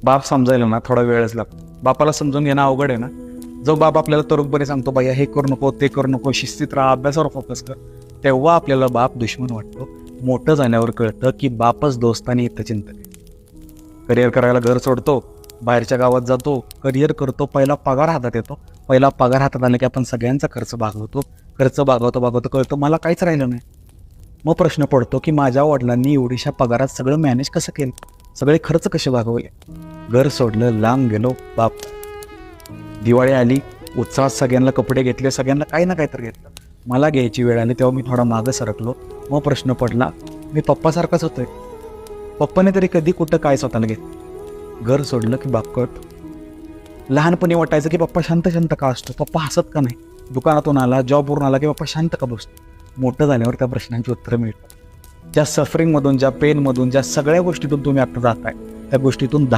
बाप समजायला ना थोडा वेळच लागतो. बापाला समजून घेणं अवघड आहे ना. जो बाप आपल्याला तरुणपणे सांगतो बाया हे करू नको ते करू नको शिस्तीत राहा अभ्यासावर फोकस कर, तेव्हा आपल्याला बाप दुश्मन वाटतो. मोठं झाल्यावर कळतं की बापच दोस्तानी येतं चिंतन. करिअर करायला घर सोडतो, बाहेरच्या गावात जातो, करिअर करतो, पहिला पगार हातात येतो. पहिला पगार हातात आला की आपण सगळ्यांचा खर्च भागवतो. खर्च भागवतो कळतं मला काहीच राहिलं नाही. मग प्रश्न पडतो की माझ्या वडिलांनी एवढीशा पगारात सगळं मॅनेज कसं केलं, सगळे खर्च कसे भागवले. घर सोडलं, लांब गेलो, बाप. दिवाळी आली, उत्साहात सगळ्यांना कपडे घेतले, सगळ्यांना काही ना काही तर घेतलं. मला घ्यायची वेळ आली तेव्हा मी थोडा मागं सरकलो. मग प्रश्न पडला, मी पप्पासारखाच होतोय. पप्पाने तरी कधी कुठं काय स्वतःला घेतलं. घर सोडलं की बाप कळतो. लहानपणी वाटायचं की पप्पा शांत शांत का असतो, पप्पा हसत का नाही, दुकानातून आला जॉबवरून आला की पप्पा शांत का बसतो. मोठं झाल्यावर त्या प्रश्नांची उत्तरं मिळतात. ज्या सफरिंगमधून, ज्या पेनमधून, ज्या सगळ्या गोष्टीतून तुम्ही आता जाताय त्या गोष्टीतून 10